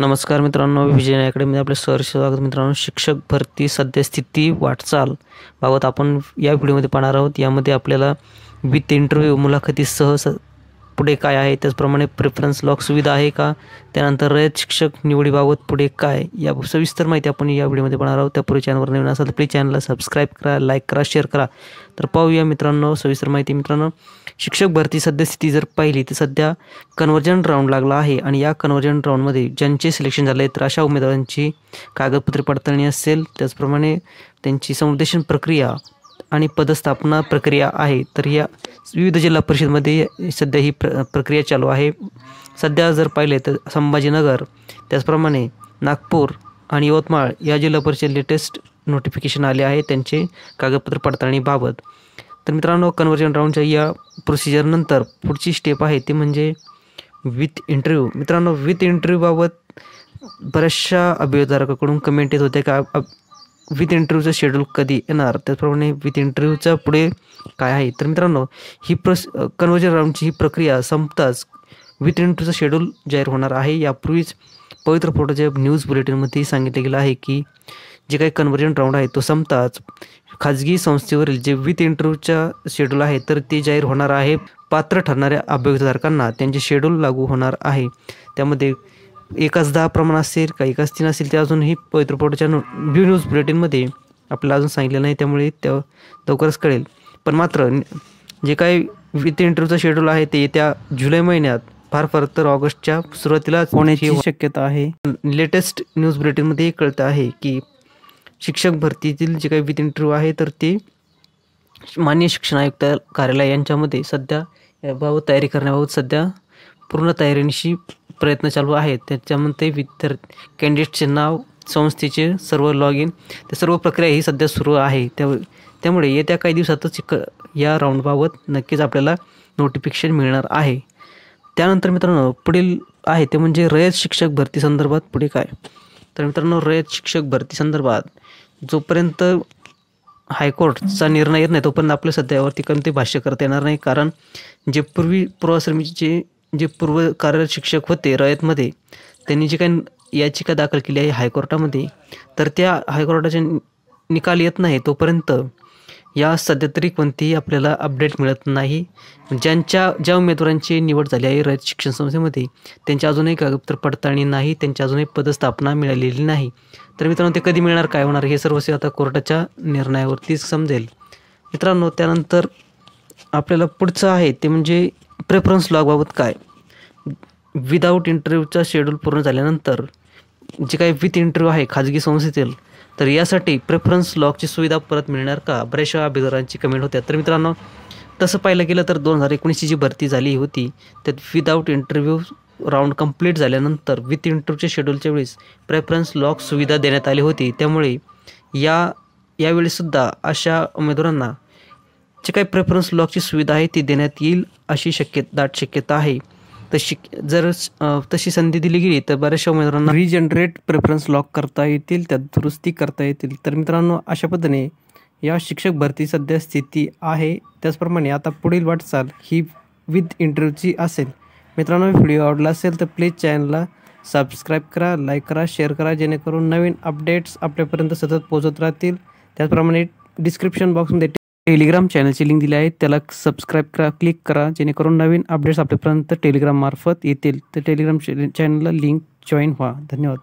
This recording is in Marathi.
नमस्कार मित्रांनो, विजय अकॅडमीमध्ये आपले सहर्ष स्वागत. मित्रांनो, शिक्षक भरती सद्यस्थिती वाटचाल बाबत आपण या व्हिडिओमध्ये पाहणार आहोत. यामध्ये आपल्याला विथ इंटरव्ह्यू मुलाखतीसह पुढे काय आहे, त्याचप्रमाणे प्रेफरन्स लॉक सुविधा आहे का, त्यानंतर रयत शिक्षक निवडीबाबत पुढे काय, या सविस्तर माहिती आपण या व्हिडिओमध्ये पाहणार आहोत. त्यापूर्वी चॅनलवर नवीन असाल तर प्लीज चॅनलला सबस्क्राईब करा, लाईक करा, शेअर करा. तर पाहूया मित्रांनो सविस्तर माहिती. मित्रांनो, शिक्षक भरती सद्यस्थिती जर पाहिली तर सध्या कन्वर्जन राऊंड लागला आहे आणि या कन्वर्जन राऊंडमध्ये ज्यांचे सिलेक्शन झाले तर अशा उमेदवारांची कागदपत्रे पडताळणी असेल, त्याचप्रमाणे त्यांची समुपदेशन प्रक्रिया आणि पदस्थापना प्रक्रिया आहे. तर या विविध जिल्हा परिषदमध्ये सध्या ही प्रक्रिया चालू आहे. सध्या जर पाहिले तर संभाजीनगर, त्याचप्रमाणे नागपूर आणि यवतमाळ या जिल्हा परिषद लेटेस्ट नोटिफिकेशन आले आहे त्यांचे कागदपत्र पडताळणीबाबत. तर मित्रांनो, कन्वर्जन राऊंडच्या या प्रोसिजरनंतर पुढची स्टेप आहे ते म्हणजे विथ इंटरव्ह्यू. मित्रांनो, विथ इंटरव्ह्यूबाबत बऱ्याचशा अभियोजकाकडून कमेंट येत होते का विथ इंटरव्ह्यूचं शेड्यूल कधी येणार, त्याचप्रमाणे विथ इंटरव्ह्यूच्या पुढे काय आहे. तर मित्रांनो, ही कन्वर्जन राऊंडची ही प्रक्रिया संपताच विथ इंटरव्ह्यूचं शेड्यूल जाहीर होणार आहे. यापूर्वीच पवित्र फोटोच्या न्यूज बुलेटिनमध्ये सांगितले गेलं आहे की जे काही कन्वर्जन राऊंड आहे तो संपताच खाजगी संस्थेवरील जे विथ इंटरव्ह्यूचा शेड्यूल आहे तर ते जाहीर होणार आहे. पात्र ठरणाऱ्या अभ्यर्थीधारकांना त्यांचे शेड्यूल लागू होणार आहे. त्यामध्ये 1:10 प्रमाण असेल का 1:3 असेल ते अजूनही पवित्र फोटोच्या न्यूज बुलेटिनमध्ये आपल्याला अजून सांगितलं नाही, त्यामुळे त्या लवकरच कळेल. पण मात्र जे काही विथ इंटरव्ह्यूचं शेड्यूल आहे ते येत्या जुलै महिन्यात फार तर ऑगस्टच्या सुरुवातीला होण्याची शक्यता आहे. लेटेस्ट न्यूज बुलेटिनमध्ये कळतं आहे की शिक्षक भरतीतील जे काही विथ इंटरव्ह्यू आहे तर ते माननीय शिक्षण आयुक्त कार्यालय यांच्यामध्ये सध्या याबाबत तयारी करण्याबाबत सध्या पूर्ण तयारीनिशी प्रयत्न चालू आहेत. त्याच्यामध्ये कॅन्डिडेटचे नाव, संस्थेचे सर्व लॉग इन, ते सर्व प्रक्रिया ही सध्या सुरू आहे. त्यामुळे येत्या काही दिवसातच या राऊंडबाबत नक्कीच आपल्याला नोटिफिकेशन मिळणार आहे. त्यानंतर मित्रांनो, पुढील आहे ते म्हणजे रयत शिक्षक भरती संदर्भात पुढे काय. तर मित्रांनो, रयत शिक्षक भरती संदर्भात जोपर्यंत हायकोर्टचा निर्णय येत नाही तोपर्यंत आपल्या सध्या यावरती कोणते भाष्य करता येणार नाही. कारण जे पूर्वाश्रमीचे जे पूर्व कार्यरत शिक्षक होते रयतमध्ये, त्यांनी जे काही याचिका दाखल केली आहे हायकोर्टामध्ये, तर त्या हायकोर्टाचे निकाल येत नाही तोपर्यंत या सध्या तरी कोणतीही आपल्याला अपडेट मिळत नाही. ज्या उमेदवारांची निवड झाली आहे रयत शिक्षण संस्थेमध्ये त्यांची अजूनही कागदपत्र पडताळणी नाही, त्यांची अजूनही पदस्थापना मिळालेली नाही. तर मित्रांनो, ते कधी मिळणार, काय होणार हे सर्व आता कोर्टाच्या निर्णयावरतीच समजेल. मित्रांनो, त्यानंतर आपल्याला पुढचं आहे ते म्हणजे प्रेफरन्स लॉकबाबत काय. विदाऊट इंटरव्ह्यूचा शेड्यूल पूर्ण झाल्यानंतर जे काही विथ इंटरव्ह्यू आहे खाजगी संस्थेतील, तर यासाठी प्रेफरन्स लॉकची सुविधा परत मिळणार का, बऱ्याचशा अभियोजकांची कमेंट होत्या. तर मित्रांनो, तसं पाहिलं गेलं तर 2019ची जी भरती झाली होती त्यात विदाऊट इंटरव्ह्यू राऊंड कंप्लीट झाल्यानंतर विथ इंटरव्ह्यूच्या शेड्यूलच्या वेळेस प्रेफरन्स लॉक सुविधा देण्यात आली होती. त्यामुळे यावेळीसुद्धा अशा उमेदवारांना जे काही प्रेफरन्स लॉकची सुविधा आहे ती देण्यात येईल अशी दाट शक्यता आहे. जर तशी संधी दिली गेली तर बऱ्याचशा उमेदवारांना रिजनरेट प्रेफरन्स लॉक करता येतील, त्यात दुरुस्ती करता येतील. तर मित्रांनो, अशा पद्धतीने या शिक्षक भरती सध्या स्थिती आहे. त्याचप्रमाणे आता पुढील वाटचाल ही विथ इंटरव्ह्यूची असेल. मित्रांनो, व्हिडिओ आवडला असेल तर प्लीज चॅनलला सबस्क्राईब करा, लाईक करा, शेअर करा, जेणेकरून नवीन अपडेट्स आपल्यापर्यंत सतत पोहोचत राहतील. त्याचप्रमाणे डिस्क्रिप्शन बॉक्समध्ये टेलिग्राम चॅनलची लिंक दिली आहे, त्याला सबस्क्राईब करा, क्लिक करा, जेणेकरून नवीन अपडेट्स आपल्यापर्यंत टेलिग्राम मार्फत येतील. तर टेलिग्राम चॅनलला लिंक जॉईन व्हा. धन्यवाद.